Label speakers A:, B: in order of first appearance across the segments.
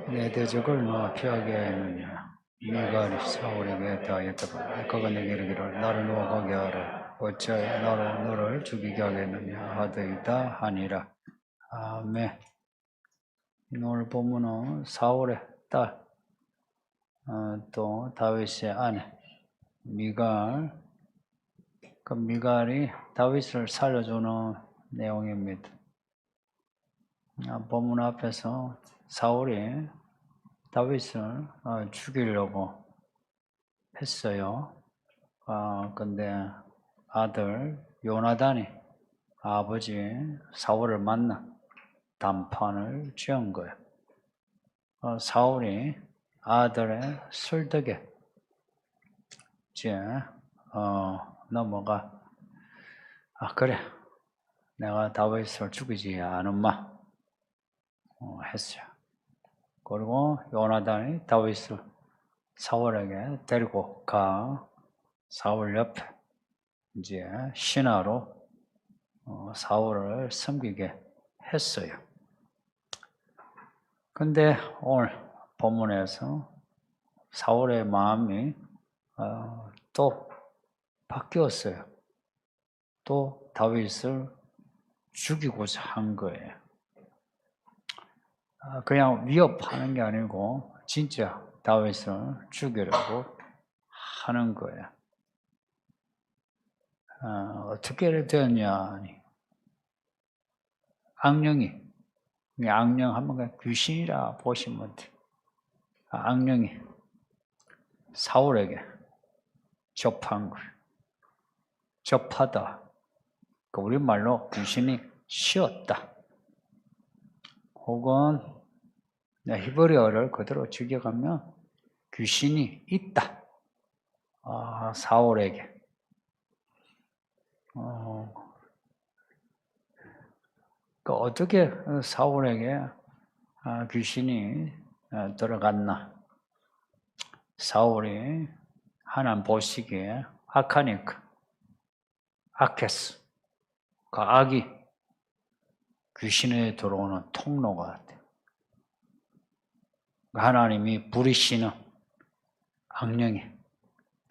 A: 내 대적을 너와 피하게 하였느냐. 미갈이 사울에게 대하였다. 그가 내게 이르기를 나를 놓아 가게 하라. 어찌하여 나로 너를 죽이게 하겠느냐 하더이다 하니라. 아멘. 오늘 본문은 사울의 딸, 또 다윗의 아내 미갈. 그 미갈이 다윗을 살려주는 내용입니다. 본문 앞에서 사울이 다윗을 죽이려고 했어요. 근데 아들 요나단이 아버지 사울을 만나 단판을 지은 거예요. 사울이 아들의 설득에 이제 넘어가 그래 내가 다윗을 죽이지 않음마 했어요. 그리고 요나단이 다윗을 사울에게 데리고 가 사울 옆에 이제 신하로 사울을 섬기게 했어요. 근데 오늘 본문에서 사울의 마음이 또 바뀌었어요. 또 다윗을 죽이고자 한 거예요. 그냥 위협하는 게 아니고 진짜 다윗을 죽이려고 하는 거예요. 어떻게 되었냐? 악령이 악령 한번 귀신이라 보시면 돼요. 악령이 사울에게 접한 거예요. 접하다. 우리말로 귀신이 씌었다. 혹은 히브리어를 그대로 적용하면 귀신이 있다. 사울에게. 어떻게 사울에게 귀신이 들어갔나? 사울이 하나님 보시기에 악하니까 악했어. 그 악이 귀신에 들어오는 통로가 같아요. 하나님이 부리시는 악령이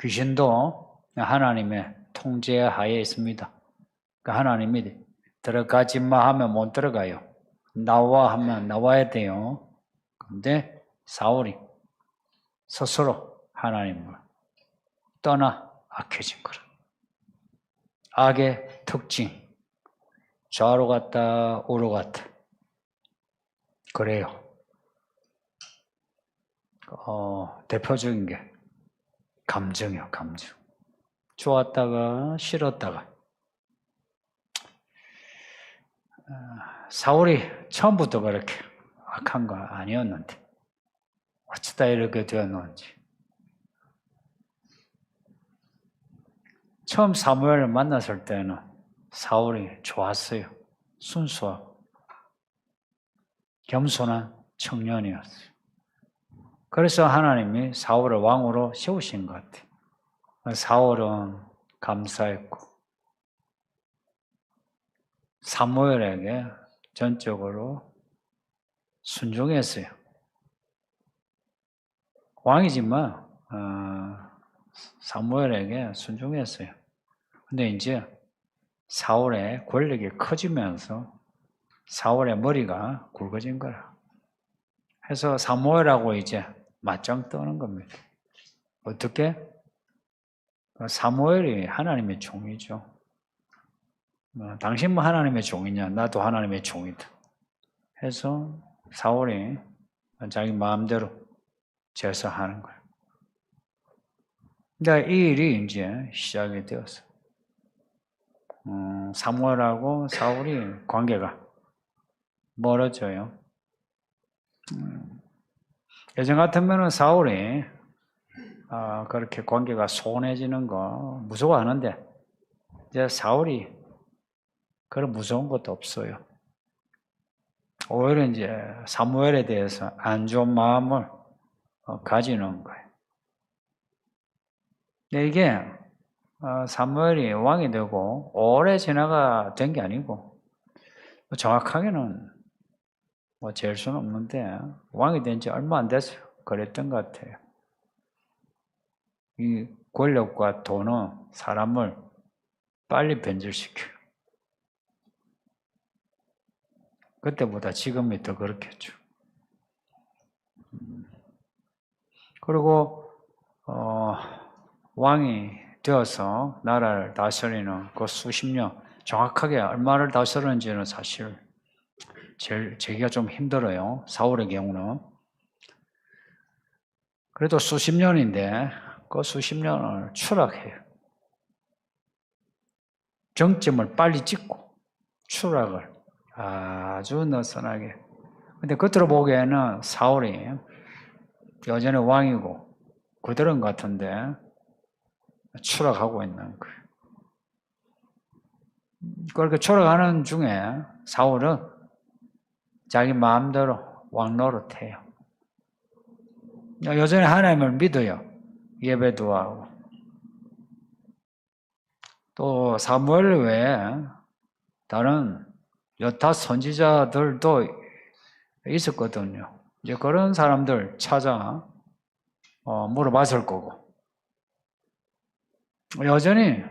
A: 귀신도 하나님의 통제하에 있습니다. 하나님이 들어가지 마 하면 못 들어가요. 나와 하면 나와야 돼요. 근데 사울이 스스로 하나님을 떠나 악해진 거라. 악의 특징. 좌로 갔다 우로 갔다. 그래요. 대표적인 게 감정이요. 감정. 좋았다가 싫었다가. 사울이 처음부터 그렇게 악한 거 아니었는데 어쩌다 이렇게 되었는지. 처음 사무엘을 만났을 때는 사울이 좋았어요. 순수하고 겸손한 청년이었어요. 그래서 하나님이 사울을 왕으로 세우신 것 같아요. 사울은 감사했고 사무엘에게 전적으로 순종했어요. 왕이지만 사무엘에게 순종했어요. 근데 이제 사울의 권력이 커지면서 사울의 머리가 굵어진 거라. 해서 사무엘하고 이제 맞짱 뜨는 겁니다. 어떻게? 사무엘이 하나님의 종이죠. 당신 뭐 하나님의 종이냐? 나도 하나님의 종이다. 해서 사울이 자기 마음대로 제사하는 거예요. 근데 이 일이 이제 시작이 되었어요. 사무엘하고 사울이 관계가 멀어져요. 예전 같으면 사울이 그렇게 관계가 소원해지는 거 무서워하는데 이제 사울이 그런 무서운 것도 없어요. 오히려 이제 사무엘에 대해서 안 좋은 마음을 가지는 거예요. 근데 이게 사무엘이 왕이 되고 오래 지나가 된 게 아니고 정확하게는 뭐 잴 수는 없는데 왕이 된 지 얼마 안 됐어요. 그랬던 것 같아요. 이 권력과 돈은 사람을 빨리 변질시켜요. 그때보다 지금이 더 그렇겠죠. 그리고 왕이 되어서 나라를 다스리는 그 수십 년, 정확하게 얼마를 다스렸는지는 사실 제기가 좀 힘들어요. 사울의 경우는. 그래도 수십 년인데 그 수십 년을 추락해요. 정점을 빨리 찍고 추락을 아주 느슨하게. 근데 겉으로 보기에는 사울이 여전히 왕이고 그들은 같은데 추락하고 있는 거예요. 그렇게 추락하는 중에 사울은 자기 마음대로 왕 노릇해요. 여전히 하나님을 믿어요. 예배도 하고. 또 사무엘 외에 다른 여타 선지자들도 있었거든요. 이제 그런 사람들 찾아 물어봤을 거고. 여전히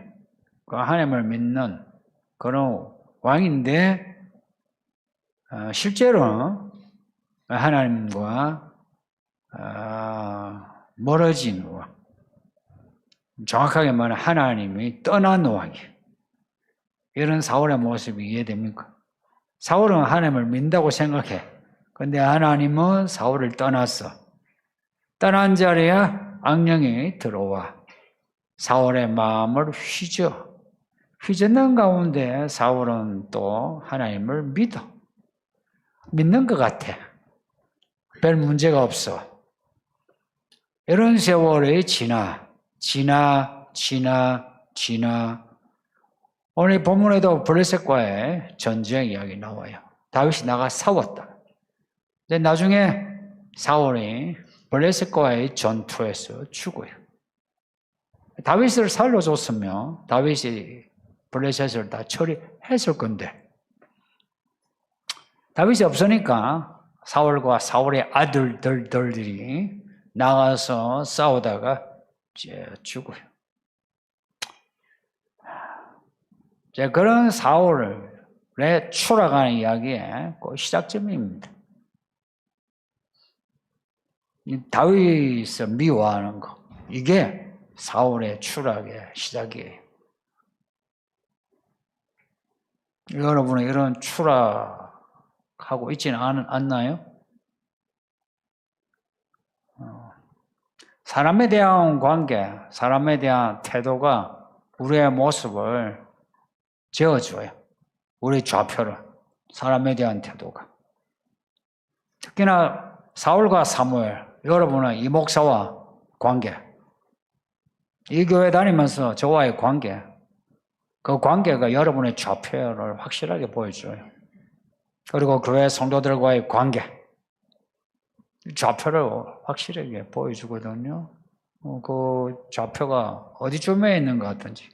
A: 그 하나님을 믿는 그런 왕인데 실제로는 하나님과 멀어진 왕. 정확하게 말하면 하나님이 떠난 왕이에요. 이런 사울의 모습이 이해됩니까? 사울은 하나님을 믿는다고 생각해. 근데 하나님은 사울을 떠났어. 떠난 자리에 악령이 들어와 사울의 마음을 휘젓는 가운데 사울은 또 하나님을 믿는 것 같아. 별 문제가 없어. 이런 세월이 지나 오늘 본문에도 블레셋과의 전쟁 이야기 나와요. 다윗이 나가 싸웠다. 근데 나중에 사울이 블레셋과의 전투에서 죽어요. 다윗을 살려줬으면 다윗이 블레셋을 다 처리했을 건데 다윗이 없으니까 사울과 사울의 아들들이 나가서 싸우다가 죽어요. 그런 사울의 추락하는 이야기의 그 시작점입니다. 다윗을 미워하는 거, 이게 사울의 추락의 시작이에요. 여러분은 이런 추락하고 있지는 않나요? 사람에 대한 관계, 사람에 대한 태도가 우리의 모습을 재어줘요. 우리 좌표를, 사람에 대한 태도가. 특히나 사울과 사무엘, 여러분은 이 목사와 관계, 이 교회 다니면서 저와의 관계, 그 관계가 여러분의 좌표를 확실하게 보여줘요. 그리고 교회 성도들과의 관계, 좌표를 확실하게 보여주거든요. 그 좌표가 어디쯤에 있는 것 같은지.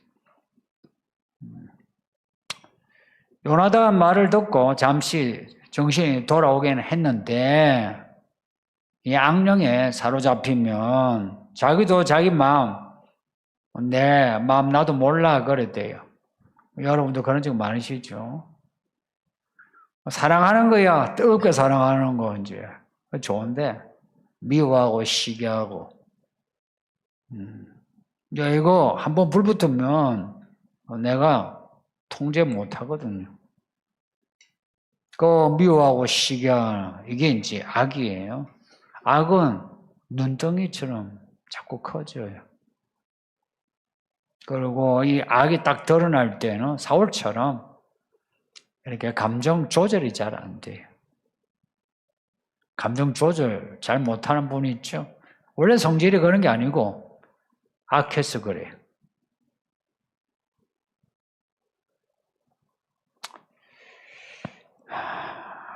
A: 요나단 말을 듣고 잠시 정신이 돌아오긴 했는데 이 악령에 사로잡히면 자기도 자기 마음, 내 마음 나도 몰라 그랬대요. 여러분도 그런 적 많으시죠? 사랑하는 거야, 뜨겁게 사랑하는 거 이제 좋은데 미워하고 시기하고 이거 한번 불 붙으면 내가 통제 못 하거든요. 그 미워하고 시기하는 이게 이제 악이에요. 악은 눈덩이처럼 자꾸 커져요. 그리고 이 악이 딱 드러날 때는 사울처럼 이렇게 감정 조절이 잘 안 돼요. 감정 조절 잘 못하는 분이 있죠. 원래 성질이 그런 게 아니고 악해서 그래요.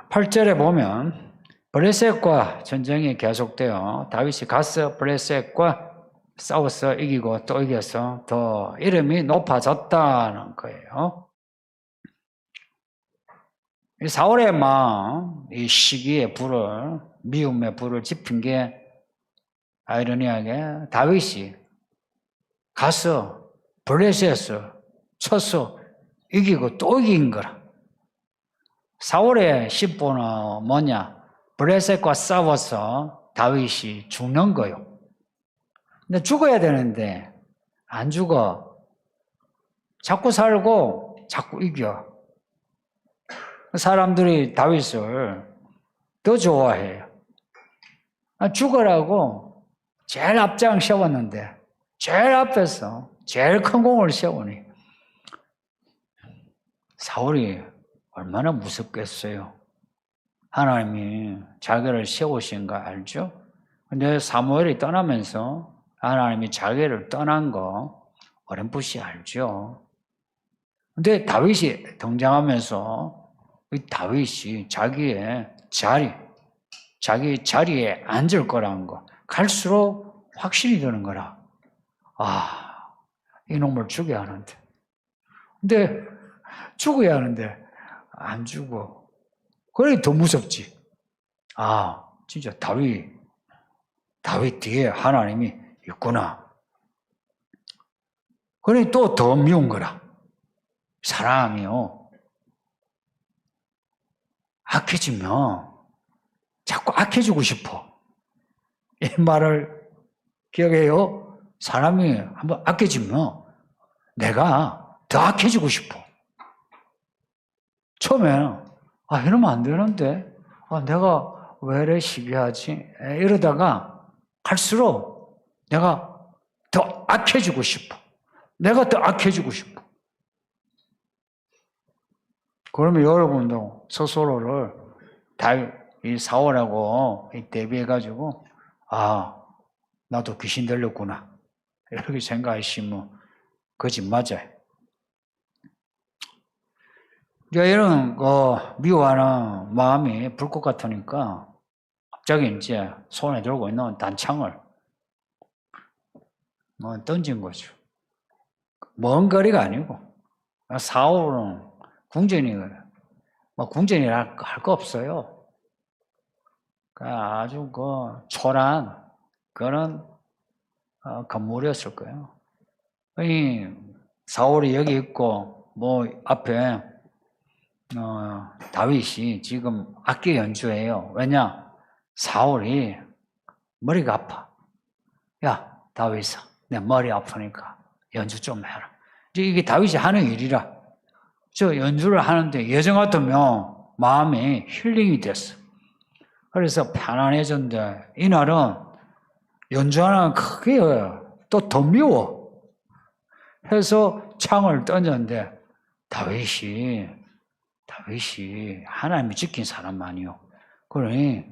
A: 팔 절에 보면 블레셋과 전쟁이 계속되어 다윗이 가서 블레셋과 싸워서 이기고 또 이겨서 더 이름이 높아졌다는 거예요. 이 사울의 이 시기에 미움의 불을 지핀 게 아이러니하게 다윗이 가서 블레셋을 쳐서 이기고 또 이긴 거라. 사울의 심보는 뭐냐? 블레셋과 싸워서 다윗이 죽는 거요. 근데 죽어야 되는데 안 죽어. 자꾸 살고 자꾸 이겨. 사람들이 다윗을 더 좋아해요. 죽으라고 제일 앞장 세웠는데 제일 앞에서 제일 큰 공을 세우니 사울이 얼마나 무섭겠어요. 하나님이 자기를 세우신 거 알죠? 근데 사무엘이 떠나면서 하나님이 자기를 떠난 거 어렴풋이 알죠. 근데 다윗이 등장하면서 이 다윗이 자기 자리에 앉을 거라는 거 갈수록 확신이 드는 거라. 이놈을 죽여야 하는데. 근데 죽어야 하는데 안 죽어. 그래 더 무섭지. 진짜 다윗 뒤에 하나님이 있구나. 그래 또 더 미운 거라. 사람이요. 악해지면 자꾸 악해지고 싶어. 이 말을 기억해요. 사람이 한번 악해지면 내가 더 악해지고 싶어. 처음에는 이러면 안 되는데 내가 왜 이래 시기하지? 이러다가 갈수록 내가 더 악해지고 싶어. 내가 더 악해지고 싶어. 그러면 여러분도 스스로를 이 사울하고 대비해가지고 나도 귀신 들렸구나 이렇게 생각하시면 그것이 맞아요. 이런 미워하는 마음이 불꽃 같으니까 갑자기 이제 손에 들고 있는 단창을 던진 거죠. 먼 거리가 아니고 사울은 궁전이라 할 거 없어요. 아주 초라한 그런 건물이었을 거예요. 사울이 여기 있고 앞에 다윗이 지금 악기 연주해요. 왜냐? 사울이 머리가 아파. 야, 다윗아, 내 머리 아프니까 연주 좀 해라. 이게 다윗이 하는 일이라. 저 연주를 하는데 예전 같으면 마음이 힐링이 됐어. 그래서 편안해졌는데 이날은 연주하는 크게 또 더 미워. 해서 창을 던졌는데 다윗이 하나님이 지킨 사람만이요. 그러니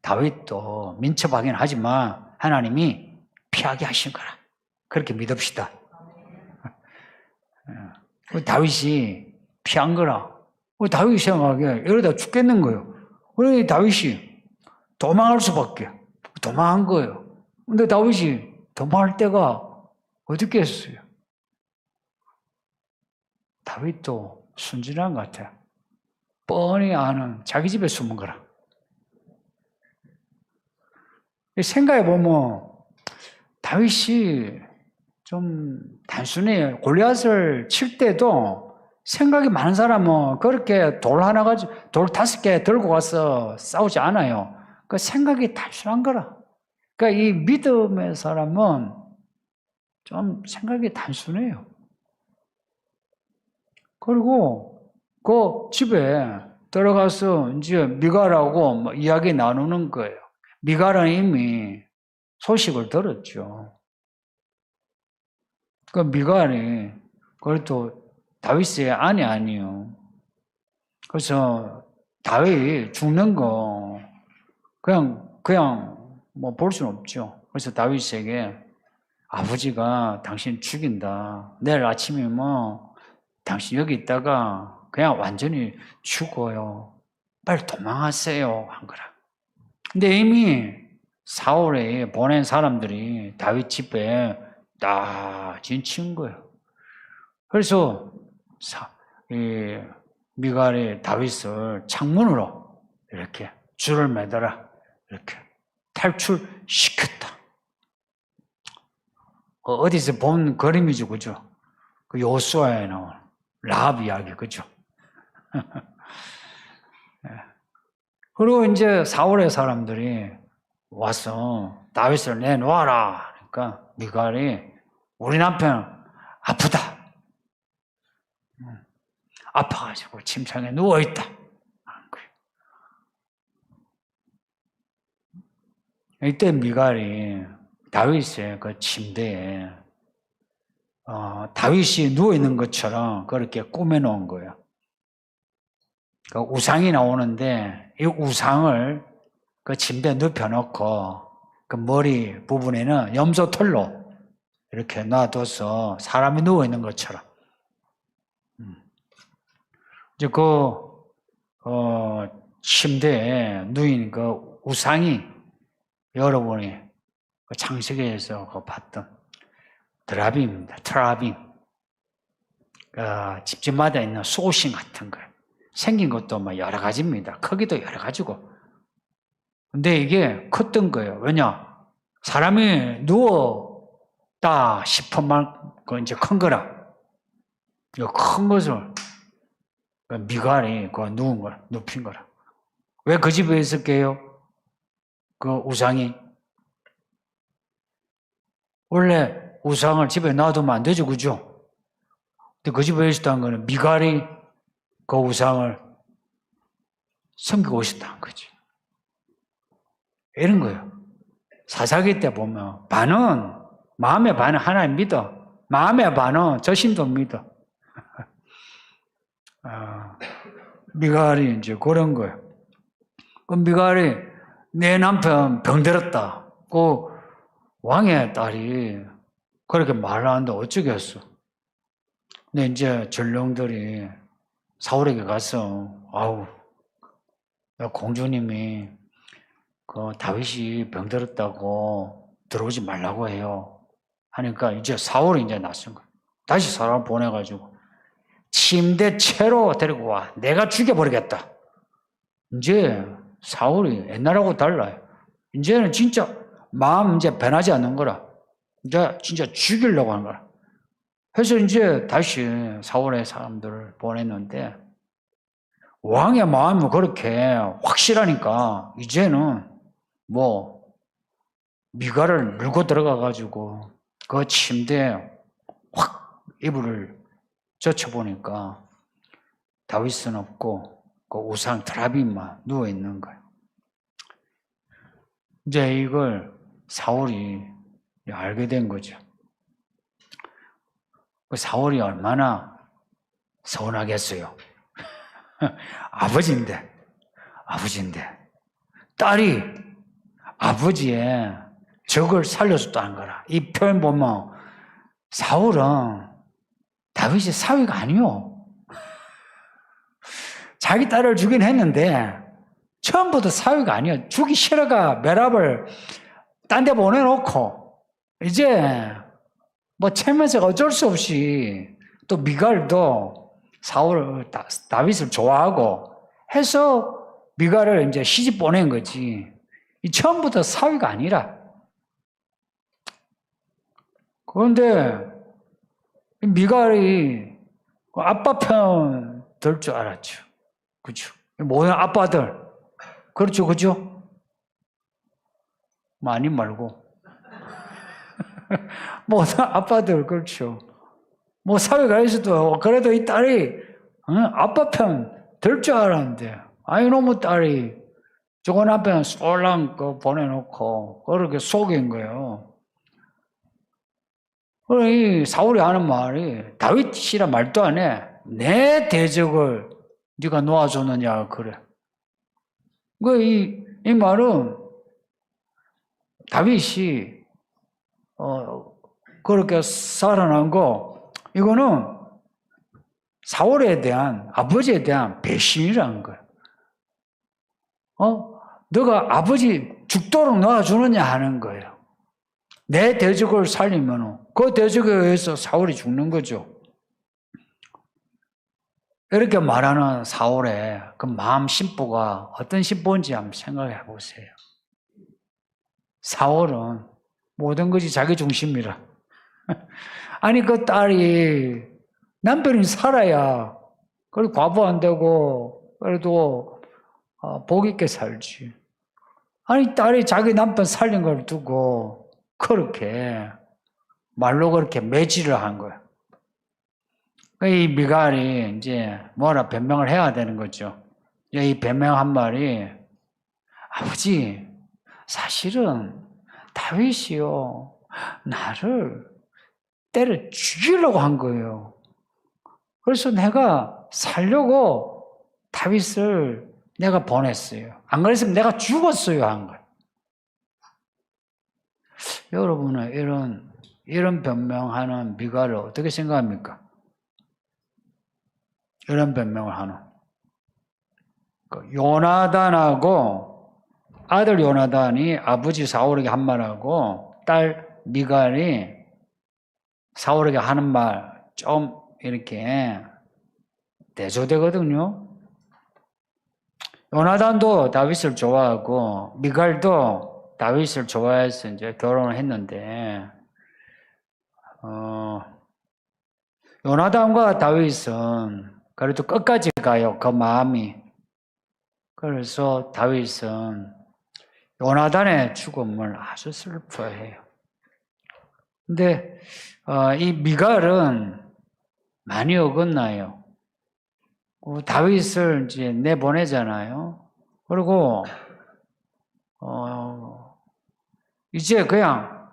A: 다윗도 민첩하긴 하지만 하나님이 피하게 하신 거라. 그렇게 믿읍시다. 다윗이 피한 거라. 다윗이 생각하기에 이러다 죽겠는 거예요. 그러니 다윗이 도망할 수밖에. 도망한 거예요. 근데 다윗이 도망할 때가 어디 있겠어요? 다윗도 순진한 것 같아요. 뻔히 아는 자기 집에 숨은 거라. 생각해보면 다윗이 좀 단순히 골리앗을 칠 때도 생각이 많은 사람은 그렇게 돌 5개 들고 가서 싸우지 않아요. 그 생각이 단순한 거라. 그러니까 이 믿음의 사람은 좀 생각이 단순해요. 그리고 그 집에 들어가서 이제 미갈하고 이야기 나누는 거예요. 미갈은 이미 소식을 들었죠. 그 미갈이 그래도 다윗의 아내 아니에요. 그래서 다윗이 죽는 거 그냥 볼 수는 없죠. 그래서 다윗에게 아버지가 당신 죽인다. 내일 아침이면 당신 여기 있다가 그냥 완전히 죽어요. 빨리 도망하세요. 한 거라. 근데 이미 사울에 보낸 사람들이 다윗 집에 다 진친 거예요. 그래서 미갈이 다윗을 창문으로 이렇게 줄을 매달아 이렇게 탈출시켰다. 어디서 본 그림이죠, 그죠? 그 요수아에 나온 라합 이야기, 그죠? 그리고 이제 사울의 사람들이 와서 다윗을 내놓아라. 그러니까 미갈이 우리 남편 아프다. 아파가지고 침상에 누워있다. 이때 미갈이 다윗의 그 침대에 다윗이 누워있는 것처럼 그렇게 꾸며놓은 거예요. 그 우상이 나오는데 이 우상을 그 침대에 눕혀놓고 그 머리 부분에는 염소털로 이렇게 놔둬서 사람이 누워있는 것처럼. 이제 침대에 누인 그 우상이 여러분이 그 창세기에서 봤던 드라빔입니다. 트라빔. 집집마다 있는 소신 같은 거예요. 생긴 것도 뭐 여러 가지입니다. 크기도 여러 가지고. 근데 이게 컸던 거예요. 왜냐? 사람이 누웠다 싶은 만큼 이제 큰 거라. 이 큰 것을 미갈이 그 누운 거라, 눕힌 거라. 왜 그 집에 있을게요? 그 우상이. 원래 우상을 집에 놔두면 안 되죠, 그죠? 근데 그 집에 있었다는 거는 미갈이 그 우상을 섬기고 있었다는 거지. 이런 거예요. 사사기 때 보면 반은, 마음의 반은 하나님 믿어. 마음의 반은 저 신도 믿어. 미갈이 이제 그런 거예요. 그 미갈이 내 남편 병들었다. 그 왕의 딸이 그렇게 말을 하는데 어쩌겠어. 근데 이제 전령들이 사울에게 가서, 아우, 공주님이 그 다윗이 병들었다고 들어오지 말라고 해요. 하니까 이제 사울이 이제 낯선 거예요. 다시 사람 보내가지고 침대 채로 데리고 와. 내가 죽여버리겠다. 이제 사울이 옛날하고 달라요. 이제는 진짜 마음 이제 변하지 않는 거라. 이제 진짜 죽이려고 하는 거라. 그래서 이제 다시 사울의 사람들을 보냈는데 왕의 마음이 그렇게 확실하니까 이제는 뭐 미갈을 물고 들어가가지고 그 침대에 확 이불을 젖혀보니까 다윗은 없고 그 우상 드라빔만 누워있는 거예요. 이제 이걸 사울이 알게 된 거죠. 사울이 얼마나 서운하겠어요. 아버지인데 딸이 아버지의 적을 살려줬다는 거라. 이 표현 보면 사울은 다윗이 사위가 아니요. 자기 딸을 죽이긴 했는데 처음부터 사위가 아니요. 죽이 싫어가 메랍을 딴 데 보내놓고 이제 뭐 채면서 어쩔 수 없이 또 미갈도 다윗을 좋아하고 해서 미갈을 이제 시집 보낸 거지. 이 처음부터 사위가 아니라. 그런데 미갈이 아빠 편 들 줄 알았죠. 그죠? 모든 아빠들. 그렇죠, 그죠? 많이 말고. 모든 아빠들, 그렇죠. 뭐 사회가 있어도 그래도 이 딸이 아빠 편 들 줄 알았는데 아이 너무 딸이 저거 남편 쏠랑 보내놓고 그렇게 속인 거예요. 이 사울이 하는 말이 다윗이라 말도 안 해. 내 대적을 네가 놓아줬느냐 그래. 이 말은 다윗이 그렇게 살아난 거 이거는 사울에 대한 아버지에 대한 배신이라는 거예요. 너가 아버지 죽도록 놓아주느냐 하는 거예요. 내 대적을 살리면 그 대적에 의해서 사울이 죽는 거죠. 이렇게 말하는 사울의 그 마음 심보가 어떤 심보인지 한번 생각해 보세요. 사울은 모든 것이 자기 중심이라. 아니 그 딸이 남편이 살아야 그래도 과부 안 되고 그래도 복 있게 살지. 아니 딸이 자기 남편 살린 걸 두고 그렇게 말로 그렇게 매질을 한 거야. 이 미갈이 이제 뭐라 변명을 해야 되는 거죠. 이 변명한 말이 아버지 사실은 다윗이요 나를 때려 죽이려고 한 거예요. 그래서 내가 살려고 다윗을 내가 보냈어요. 안 그랬으면 내가 죽었어요 한 거예요. 여러분은 이런 변명하는 미갈을 어떻게 생각합니까? 이런 변명을 하는 요나단하고 아들 요나단이 아버지 사울에게 한 말하고 딸 미갈이 사울에게 하는 말 좀 이렇게 대조되거든요. 요나단도 다윗을 좋아하고 미갈도 다윗을 좋아해서 이제 결혼을 했는데 요나단과 다윗은 그래도 끝까지 가요. 그 마음이. 그래서 다윗은 요나단의 죽음을 아주 슬퍼해요. 근데 이 미갈은 많이 어긋나요. 다윗을 이제 내보내잖아요. 그리고 이제 그냥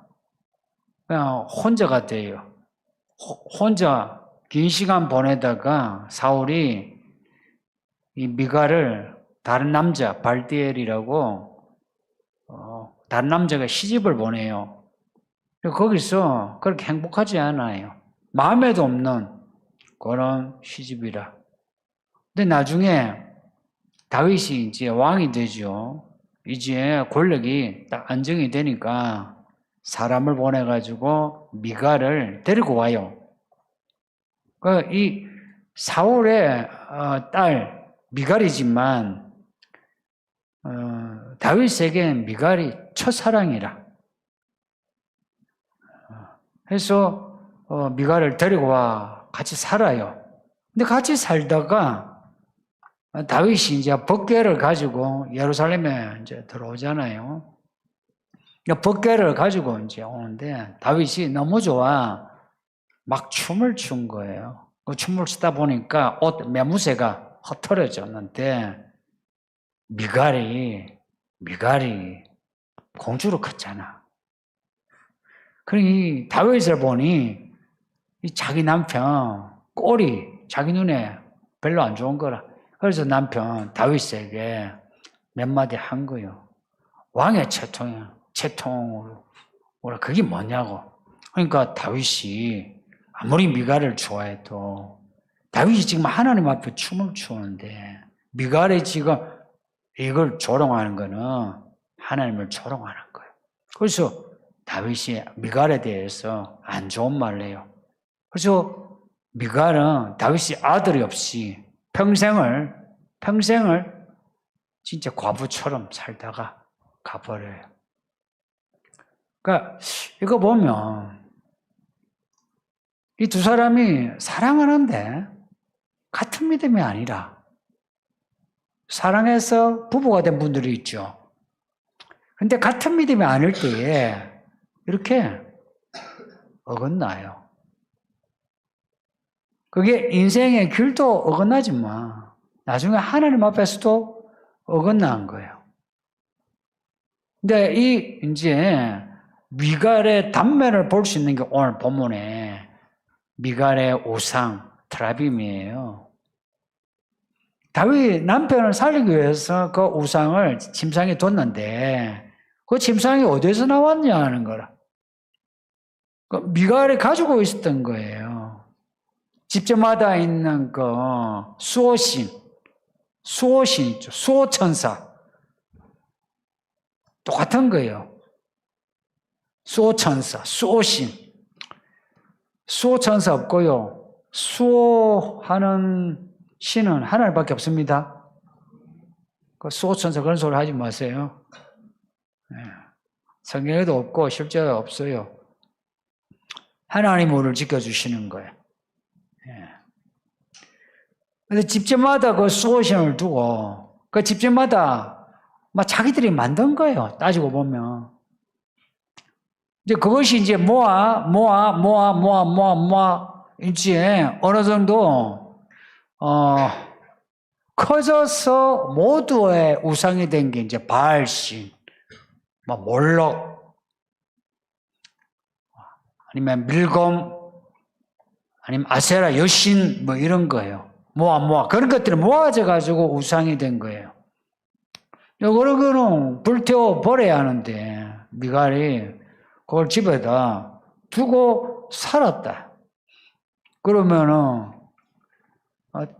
A: 혼자가 돼요. 혼자 긴 시간 보내다가 사울이 이 미갈을 다른 남자 발디엘이라고 다른 남자가 시집을 보내요. 거기서 그렇게 행복하지 않아요. 마음에도 없는 그런 시집이라. 근데 나중에 다윗이 이제 왕이 되죠. 이제 권력이 딱 안정이 되니까 사람을 보내가지고 미갈을 데리고 와요. 이 사울의 딸 미갈이지만 다윗에겐 미갈이 첫사랑이라. 그래서 미갈을 데리고 와 같이 살아요. 근데 같이 살다가 다윗이 이제 법궤를 가지고 예루살렘에 이제 들어오잖아요. 법궤를 가지고 이제 오는데 다윗이 너무 좋아 막 춤을 춘 거예요. 그 춤을 추다 보니까 옷 매무새가 흐트러졌는데 미갈이 공주로 컸잖아. 그러니 다윗을 보니 이 자기 남편 꼴이 자기 눈에 별로 안 좋은 거라. 그래서 남편 다윗에게 몇 마디 한 거예요. 왕의 채통으로 뭐라 그게 뭐냐고. 그러니까 다윗이 아무리 미갈을 좋아해도 다윗이 지금 하나님 앞에 춤을 추는데 미갈이 지금 이걸 조롱하는 거는 하나님을 조롱하는 거예요. 그래서 다윗이 미갈에 대해서 안 좋은 말을 해요. 그래서 미갈은 다윗이 아들이 없이 평생을 진짜 과부처럼 살다가 가버려요. 그러니까 이거 보면 이 두 사람이 사랑하는데 같은 믿음이 아니라 사랑해서 부부가 된 분들이 있죠. 근데 같은 믿음이 아닐 때에 이렇게 어긋나요. 그게 인생의 길도 어긋나지만 나중에 하나님 앞에서도 어긋난 거예요. 근데 이제 미갈의 단면을 볼 수 있는 게 오늘 본문에 미갈의 우상 트라빔이에요. 다윗 남편을 살리기 위해서 그 우상을 침상에 뒀는데 그 침상이 어디서 나왔냐 하는 거라. 미갈이 가지고 있었던 거예요. 집집마다 있는 그 수호신 있죠. 수호천사. 똑같은 거예요. 수호천사, 수호신. 수호천사 없고요. 수호하는 신은 하나님밖에 없습니다. 그 수호천사 그런 소리 하지 마세요. 성경에도 없고 실제로 없어요. 하나님이 우리를 지켜주시는 거예요. 근데 집집마다 그 수호신을 두고 그 집집마다 막 자기들이 만든 거예요. 따지고 보면. 이제 그것이 이제 이제 어느 정도 커져서 모두의 우상이 된 게 이제 바알신, 몰록, 아니면 밀곰, 아니면 아세라 여신 이런 거예요. 그런 것들이 모아져 가지고 우상이 된 거예요. 그런 거는 불태워 버려야 하는데 미갈이 그걸 집에다 두고 살았다. 그러면은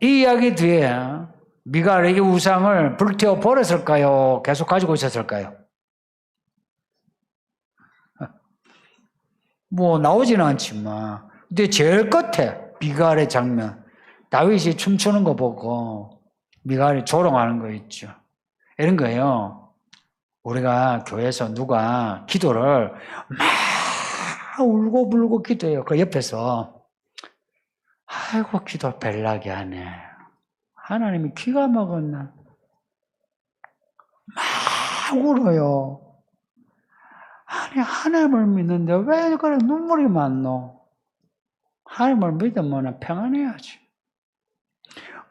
A: 이 이야기 뒤에 미갈에게 우상을 불태워 버렸을까요? 계속 가지고 있었을까요? 나오지는 않지만 근데 제일 끝에 미갈의 장면, 다윗이 춤추는 거 보고 미갈이 조롱하는 거 있죠. 이런 거예요. 우리가 교회에서 누가 기도를 막 울고불고 기도해요. 그 옆에서 아이고 기도 별나게 하네. 하나님이 기가 먹었나? 막 울어요. 아니 하나님을 믿는데 왜 그래 눈물이 많노? 하나님을 믿으면 평안해야지.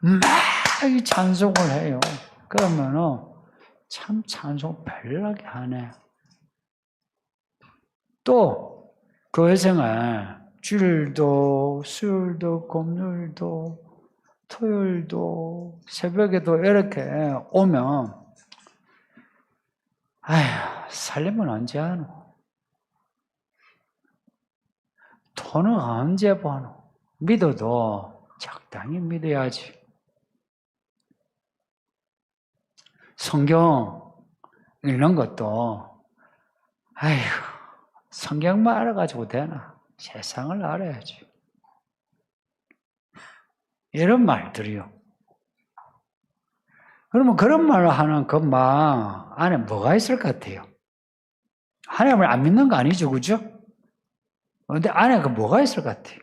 A: 막 찬송을 해요. 그러면은 참 찬송 별나게 하네. 또 교회 생활 주일도 수요일도 금요일도 토요일도 새벽에도 이렇게 오면 아휴 살림은 언제 하노? 돈은 언제 버노? 믿어도 적당히 믿어야지. 성경 읽는 것도 아휴 성경만 알아가지고 되나? 세상을 알아야지. 이런 말들이요. 그러면 그런 말을 하는 그 말 안에 뭐가 있을 것 같아요? 하나님을 안 믿는 거 아니죠, 그죠? 그런데 안에 그 뭐가 있을 것 같아요?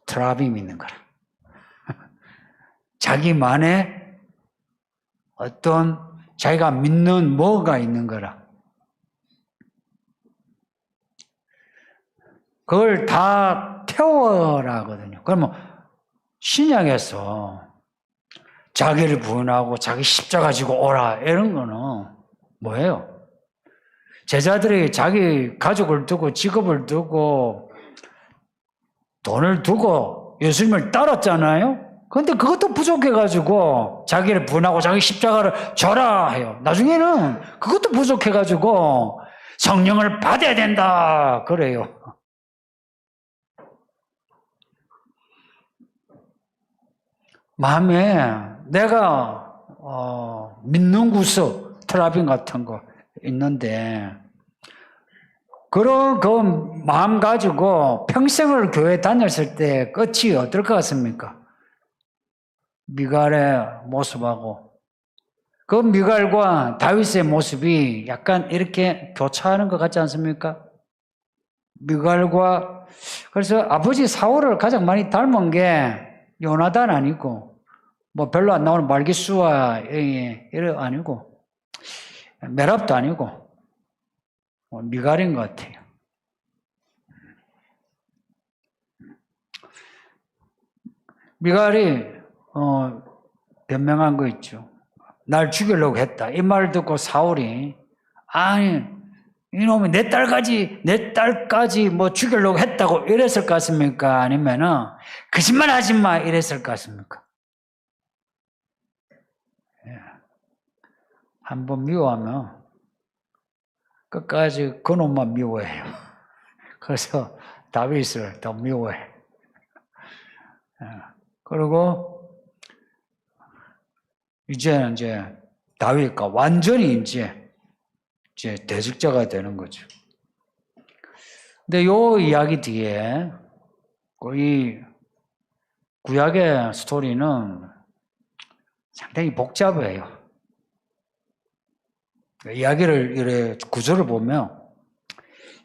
A: 트라빙 믿는 거라. 자기만의 어떤 자기가 믿는 뭐가 있는 거라. 그걸 다 태워라 하거든요. 그러면 신약에서 자기를 부인하고 자기 십자가 지고 오라 이런 거는 뭐예요? 제자들이 자기 가족을 두고 직업을 두고 돈을 두고 예수님을 따랐잖아요. 그런데 그것도 부족해가지고 자기를 부인하고 자기 십자가를 져라 해요. 나중에는 그것도 부족해가지고 성령을 받아야 된다 그래요. 마음에 내가 믿는 구석 트라빙 같은 거 있는데 그런 그 마음 가지고 평생을 교회 다녔을 때 끝이 어떨 것 같습니까? 미갈의 모습하고 그 미갈과 다윗의 모습이 약간 이렇게 교차하는 것 같지 않습니까? 미갈과 그래서 아버지 사울을 가장 많이 닮은 게 요나단 아니고 별로 안 나오는 말기수와 이런 아니고 메랍도 아니고 미갈인 것 같아요. 미갈이 변명한 거 있죠. 날 죽이려고 했다. 이 말 듣고 사울이 아니 이놈이 내 딸까지 죽이려고 했다고 이랬을 것 같습니까? 아니면은 거짓말 하지 마 이랬을 것 같습니까? 한번 미워하면 끝까지 그놈만 미워해요. 그래서 다윗을 더 미워해. 그리고 이제는 다윗과 완전히 이제 대적자가 되는 거죠. 근데 요 이야기 뒤에 이 구약의 스토리는 상당히 복잡해요. 이야기를, 이래 구조를 보면,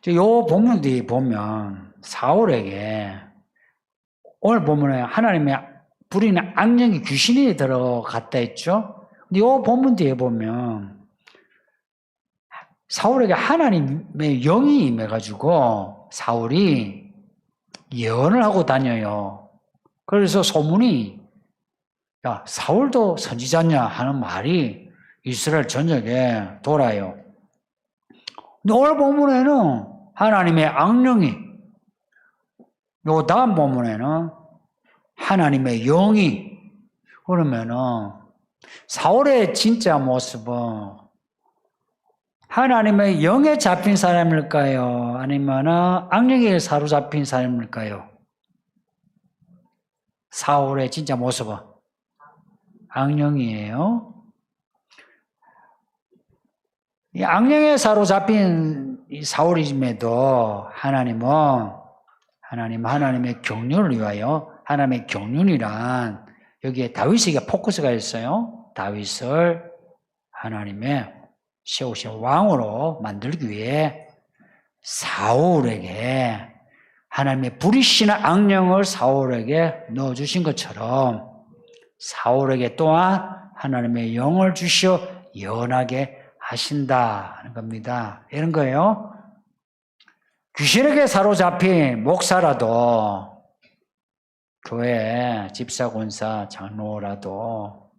A: 요 본문들이 보면, 사울에게, 오늘 본문에 하나님의 부리는 악령이 귀신이 들어갔다 했죠? 근데 요 본문 뒤에 보면, 사울에게 하나님의 영이 임해가지고, 사울이 예언을 하고 다녀요. 그래서 소문이, 야, 사울도 선지자냐 하는 말이 이스라엘 전역에 돌아요. 근데 오늘 본문에는 하나님의 악령이, 요 다음 본문에는 하나님의 영이, 그러면은 사울의 진짜 모습은 하나님의 영에 잡힌 사람일까요? 아니면 악령에 사로잡힌 사람일까요? 사울의 진짜 모습은 악령이에요. 이 악령에 사로잡힌 이 사울임에도 하나님의 경륜을 위하여, 하나님의 경륜이란 여기에 다윗에게 포커스가 있어요. 다윗을 하나님의 세우신 왕으로 만들기 위해 사울에게 하나님의 부리시는 악령을 사울에게 넣어주신 것처럼 사울에게 또한 하나님의 영을 주시어 예언하게 하신다는 겁니다. 이런 거예요. 귀신에게 사로잡힌 목사라도, 교회 집사, 권사, 장로라도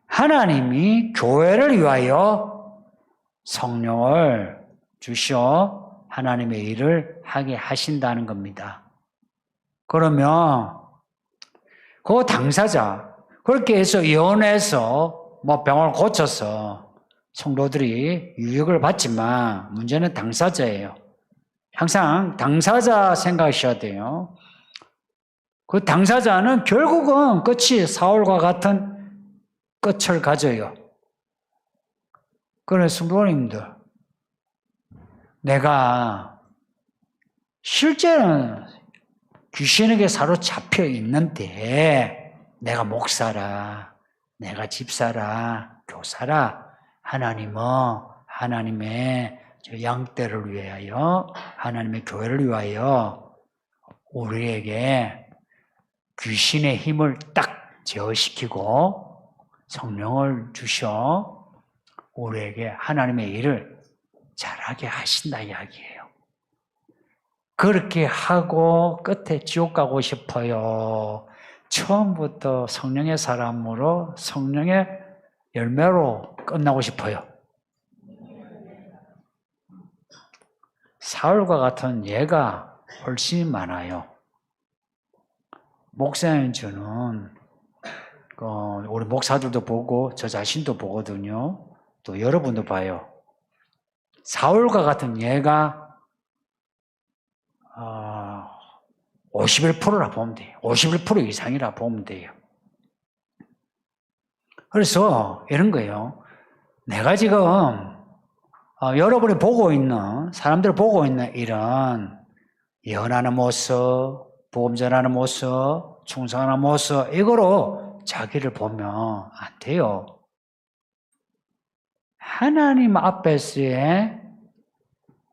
A: 하나님이 교회를 위하여 성령을 주시어 하나님의 일을 하게 하신다는 겁니다. 그러면 그 당사자, 그렇게 해서 예언해서 병을 고쳐서 성도들이 유익을 받지만 문제는 당사자예요. 항상 당사자 생각하셔야 돼요. 그 당사자는 결국은 끝이 사울과 같은 끝을 가져요. 그래서 성도님들, 내가 실제는 귀신에게 사로잡혀 있는데 내가 목사라, 내가 집사라, 교사라, 하나님은 하나님의 양떼를 위하여, 하나님의 교회를 위하여 우리에게 귀신의 힘을 딱 제어시키고 성령을 주셔 우리에게 하나님의 일을 잘하게 하신다 이야기예요. 그렇게 하고 끝에 지옥 가고 싶어요? 처음부터 성령의 사람으로 성령의 열매로 끝나고 싶어요? 사울과 같은 예가 훨씬 많아요. 목사인 저는 우리 목사들도 보고 저 자신도 보거든요. 또 여러분도 봐요. 사울과 같은 예가 51%라 보면 돼요. 51% 이상이라 보면 돼요. 그래서 이런 거예요. 내가 지금 여러분이 보고 있는, 사람들이 보고 있는 이런 예언하는 모습, 복음 전하는 모습, 충성하는 모습, 이거로 자기를 보면 안 돼요. 하나님 앞에서의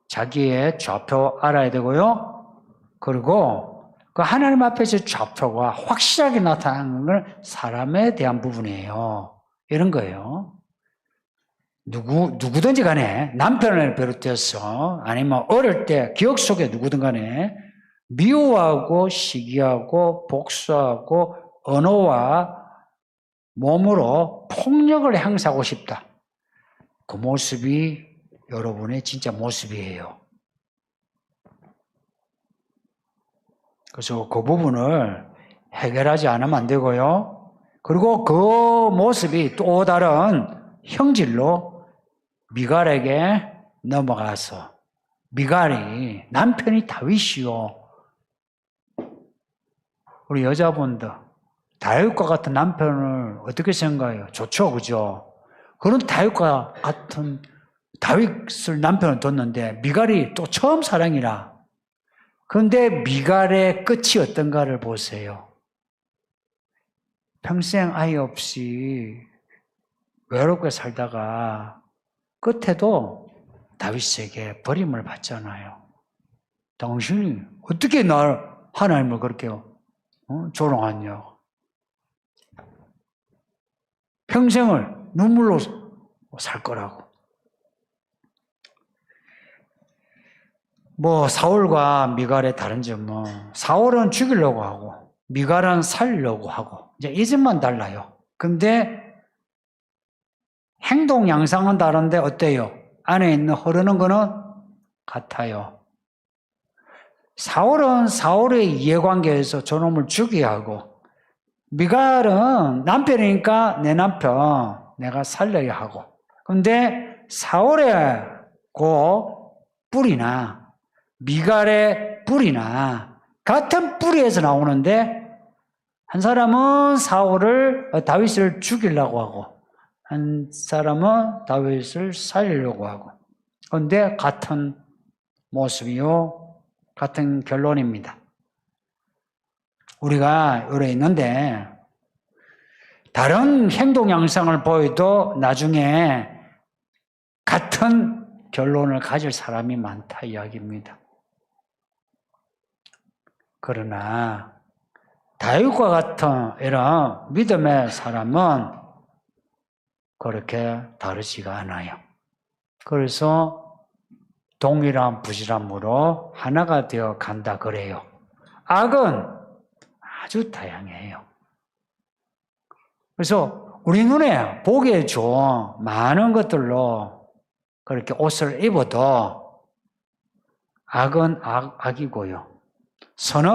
A: 자기의 좌표 알아야 되고요. 그리고 그 하나님 앞에서의 좌표가 확실하게 나타나는 건 사람에 대한 부분이에요. 이런 거예요. 누구든지 간에 남편을 비롯해서 아니면 어릴 때 기억 속에 누구든 간에 미워하고 시기하고 복수하고 언어와 몸으로 폭력을 행사하고 싶다. 그 모습이 여러분의 진짜 모습이에요. 그래서 그 부분을 해결하지 않으면 안 되고요. 그리고 그 모습이 또 다른 형질로 미갈에게 넘어가서, 미갈이 남편이 다윗이요. 우리 여자분들 다윗과 같은 남편을 어떻게 생각해요? 좋죠, 그죠? 그런 다윗과 같은 다윗을 남편을 뒀는데 미갈이 또 처음 사랑이라. 그런데 미갈의 끝이 어떤가를 보세요. 평생 아이 없이 외롭게 살다가 끝에도 다윗에게 버림을 받잖아요. 당신이 어떻게 하나님을 그렇게 조롱하냐고. 평생을 눈물로 살 거라고. 사울과 미갈의 다른 점은 사울은 죽이려고 하고 미갈은 살리려고 하고 이제 이 점만 달라요. 근데 행동 양상은 다른데 어때요? 안에 있는 흐르는 거는 같아요. 사울은 사울의 이해관계에서 저놈을 죽여야 하고 미갈은 남편이니까 내 남편 내가 살려야 하고. 근데 사울의 뿌리나 미갈의 뿌리나 같은 뿌리에서 나오는데 한 사람은 다윗을 죽이려고 하고 한 사람은 다윗을 살리려고 하고. 그런데 같은 모습이요, 같은 결론입니다. 우리가 여러 있는데 다른 행동 양상을 보여도 나중에 같은 결론을 가질 사람이 많다 이야기입니다. 그러나 다윗과 같은 이런 믿음의 사람은 그렇게 다르지가 않아요. 그래서 동일한 부지런함으로 하나가 되어 간다 그래요. 악은 아주 다양해요. 그래서 우리 눈에 보기에 좋은 많은 것들로 그렇게 옷을 입어도 악은 악이고요. 선은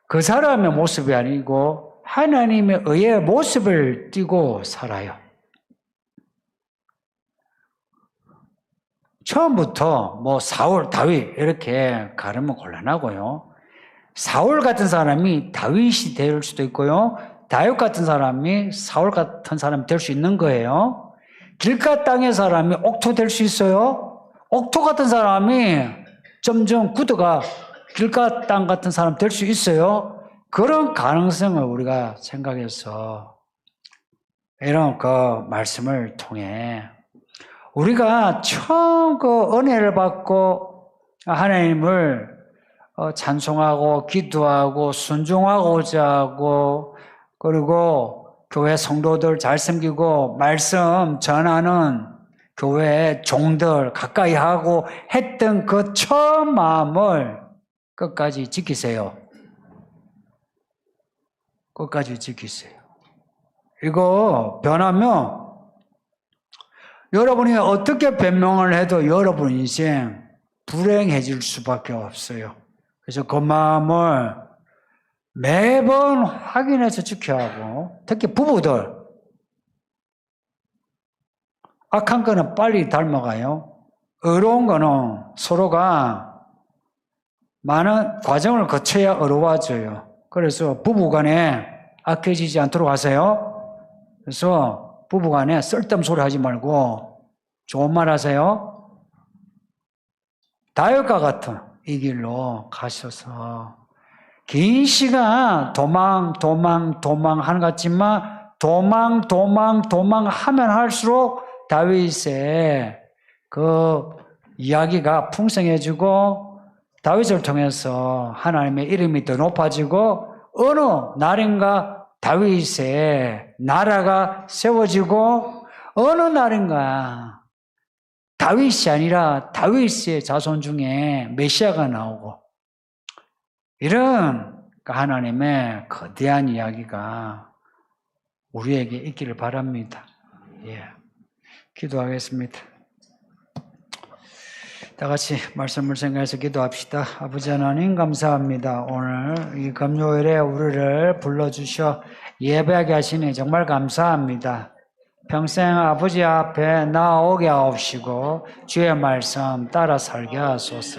A: 그 사람의 모습이 아니고 하나님의 의의 모습을 띠고 살아요. 처음부터 사울, 다윗 이렇게 가르면 곤란하고요. 사울 같은 사람이 다윗이 될 수도 있고요. 다윗 같은 사람이 사울 같은 사람이 될 수 있는 거예요. 길가 땅의 사람이 옥토 될 수 있어요. 옥토 같은 사람이 점점 굳어가 길가 땅 같은 사람 될 수 있어요. 그런 가능성을 우리가 생각해서 이런 말씀을 통해 우리가 처음 은혜를 받고 하나님을 찬송하고 기도하고 순종하고자 하고 그리고 교회 성도들 잘 섬기고 말씀 전하는 교회 종들 가까이 하고 했던 그 처음 마음을 끝까지 지키세요. 끝까지 지키세요. 이거 변하면 여러분이 어떻게 변명을 해도 여러분 인생 불행해질 수밖에 없어요. 그래서 그 마음을 매번 확인해서 지켜야 하고, 특히 부부들 악한 거는 빨리 닮아가요. 의로운 거는 서로가 많은 과정을 거쳐야 의로워져요. 그래서 부부간에 악해지지 않도록 하세요. 그래서 부부간에 쓸데없는 소리 하지 말고 좋은 말 하세요. 다윗과 같은 이 길로 가셔서 긴 시간 도망 하는 것 같지만 도망하면 할수록 다윗의 그 이야기가 풍성해지고 다윗을 통해서 하나님의 이름이 더 높아지고 어느 날인가 다윗의 나라가 세워지고 어느 날인가 다윗이 아니라 다윗의 자손 중에 메시아가 나오고 이런 하나님의 거대한 이야기가 우리에게 있기를 바랍니다. 예. 기도하겠습니다. 다 같이 말씀을 생각해서 기도합시다. 아버지 하나님 감사합니다. 오늘 이 금요일에 우리를 불러주셔 예배하게 하시니 정말 감사합니다. 평생 아버지 앞에 나오게 하옵시고 주의 말씀 따라 살게 하소서.